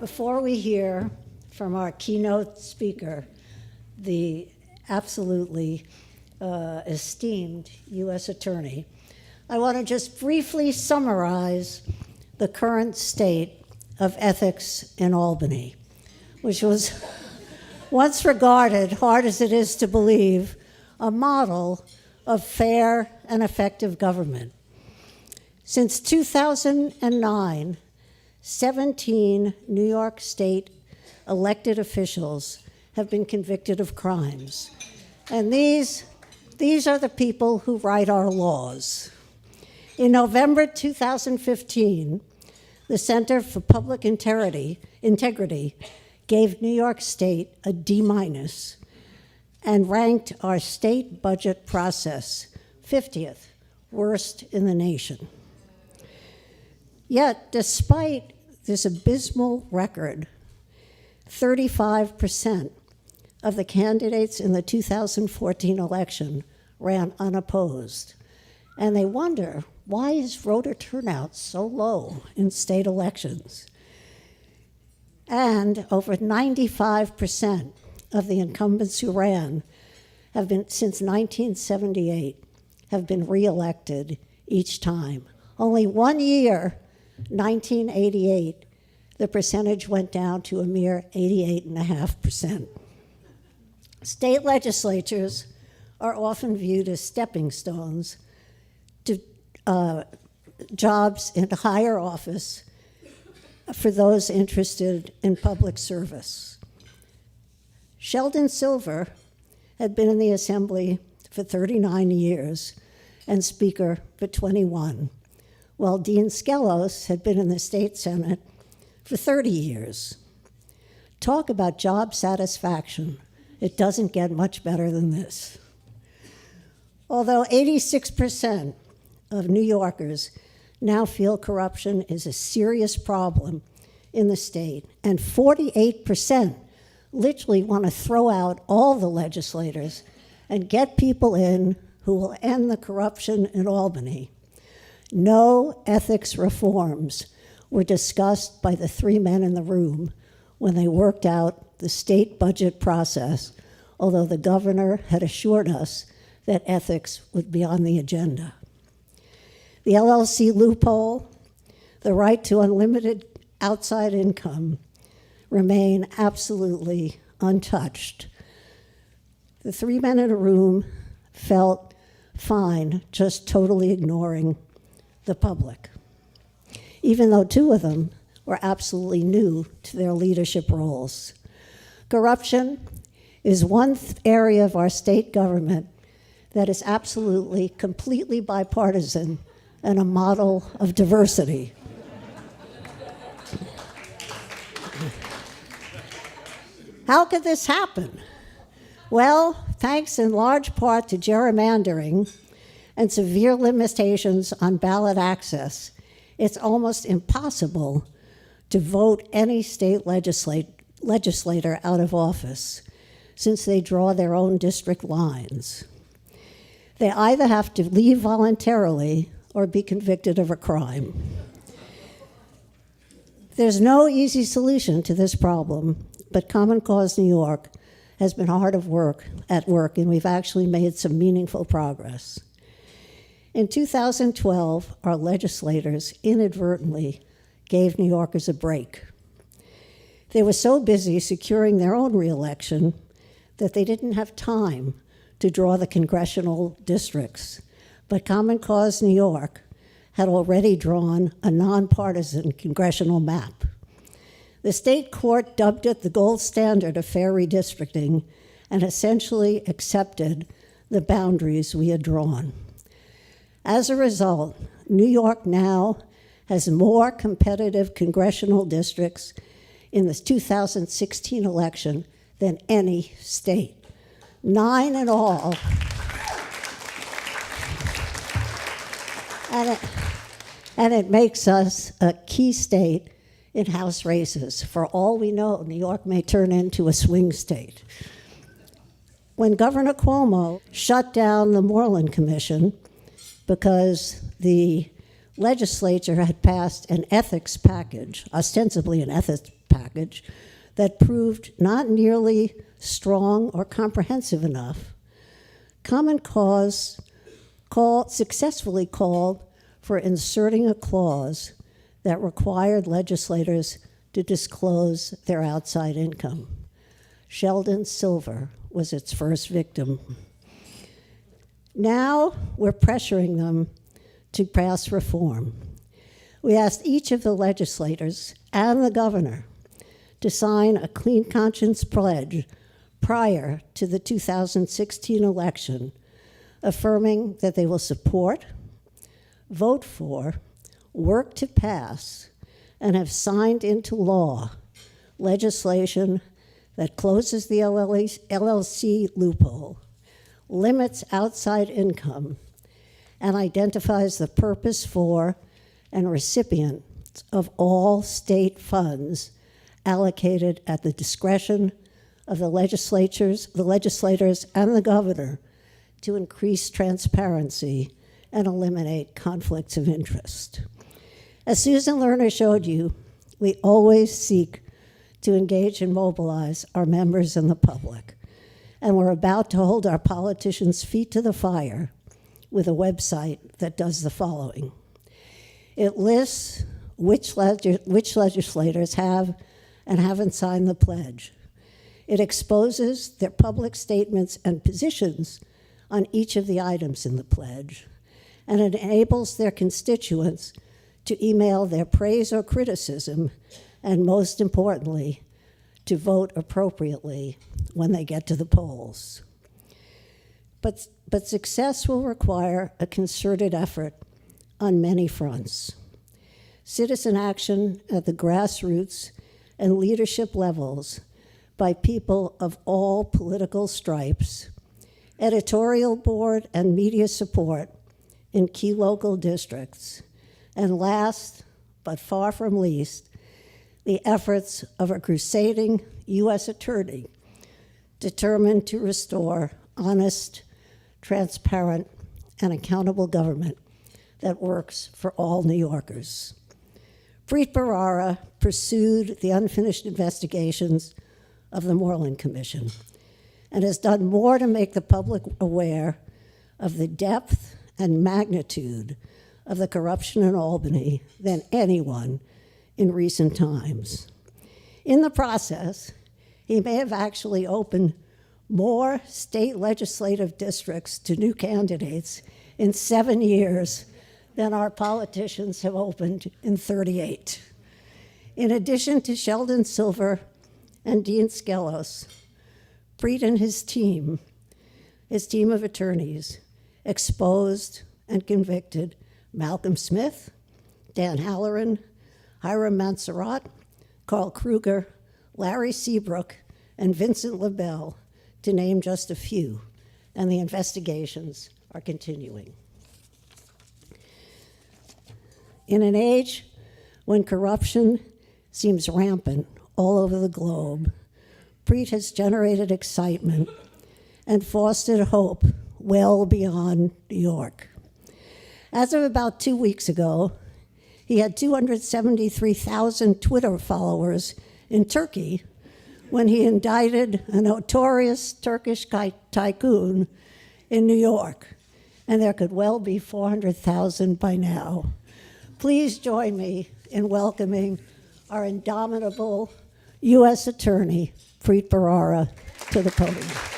Before we hear from our keynote speaker, the absolutely esteemed U.S. Attorney, I want to just briefly summarize the current state of ethics in Albany, which was once regarded, hard as it is to believe, a model of fair and effective government. Since 2009, 17 New York State elected officials have been convicted of crimes. And these are the people who write our laws. In November 2015, the Center for Public Integrity gave New York State a D- and ranked our state budget process 50th worst in the nation. Yet, despite this abysmal record, 35% of the candidates in the 2014 election ran unopposed. And they wonder, why is voter turnout so low in state elections? And over 95% of the incumbents who ran have been, since 1978, have been reelected each time. Only 1 year, 1988, the percentage went down to a mere 88.5%. State legislatures are often viewed as stepping stones to jobs in higher office for those interested in public service. Sheldon Silver had been in the Assembly for 39 years and Speaker for 21, while Dean Skelos had been in the State Senate for 30 years. Talk about job satisfaction. It doesn't get much better than this. Although 86% of New Yorkers now feel corruption is a serious problem in the state, and 48% literally want to throw out all the legislators and get people in who will end the corruption in Albany. No ethics reforms were discussed by the three men in the room when they worked out the state budget process, although the governor had assured us that ethics would be on the agenda. The LLC loophole, the right to unlimited outside income, remain absolutely untouched. The three men in a room felt fine just totally ignoring the public, even though two of them were absolutely new to their leadership roles. Corruption is one area of our state government that is absolutely, completely bipartisan and a model of diversity. How could this happen? Well, thanks in large part to gerrymandering and severe limitations on ballot access, it's almost impossible to vote any state legislator out of office, since they draw their own district lines. They either have to leave voluntarily or be convicted of a crime. There's no easy solution to this problem, but Common Cause New York has been hard at work, and we've actually made some meaningful progress. In 2012, our legislators inadvertently gave New Yorkers a break. They were so busy securing their own reelection that they didn't have time to draw the congressional districts. But Common Cause New York had already drawn a nonpartisan congressional map. The state court dubbed it the gold standard of fair redistricting and essentially accepted the boundaries we had drawn. As a result, New York now has more competitive congressional districts in the 2016 election than any state. 9 in all. And it makes us a key state in House races. For all we know, New York may turn into a swing state. When Governor Cuomo shut down the Moreland Commission because the legislature had passed an ethics package, ostensibly an ethics package, that proved not nearly strong or comprehensive enough, Common Cause successfully called for inserting a clause that required legislators to disclose their outside income. Sheldon Silver was its first victim. Now we're pressuring them to pass reform. We asked each of the legislators and the governor to sign a clean conscience pledge prior to the 2016 election, affirming that they will support, vote for, work to pass, and have signed into law legislation that closes the LLC loophole, limits outside income, and identifies the purpose for and recipients of all state funds allocated at the discretion of the legislators and the governor to increase transparency and eliminate conflicts of interest. As Susan Lerner showed you, we always seek to engage and mobilize our members and the public. And we're about to hold our politicians' feet to the fire with a website that does the following. It lists which legislators have and haven't signed the pledge. It exposes their public statements and positions on each of the items in the pledge, and it enables their constituents to email their praise or criticism, and most importantly, to vote appropriately when they get to the polls. But success will require a concerted effort on many fronts. Citizen action at the grassroots and leadership levels by people of all political stripes, editorial board and media support in key local districts, and last, but far from least, the efforts of a crusading U.S. attorney determined to restore honest, transparent, and accountable government that works for all New Yorkers. Preet Bharara pursued the unfinished investigations of the Moreland Commission and has done more to make the public aware of the depth and magnitude of the corruption in Albany than anyone in recent times. In the process, he may have actually opened more state legislative districts to new candidates in 7 years than our politicians have opened in 38. In addition to Sheldon Silver and Dean Skelos, Preet and his team of attorneys, exposed and convicted Malcolm Smith, Dan Halloran, Hiram Mansarat, Carl Kruger, Larry Seabrook, and Vincent LaBelle, to name just a few, and the investigations are continuing. In an age when corruption seems rampant all over the globe, Preet has generated excitement and fostered hope well beyond New York. As of about 2 weeks ago, he had 273,000 Twitter followers in Turkey when he indicted a notorious Turkish tycoon in New York, and there could well be 400,000 by now. Please join me in welcoming our indomitable U.S. Attorney, Preet Bharara, to the podium.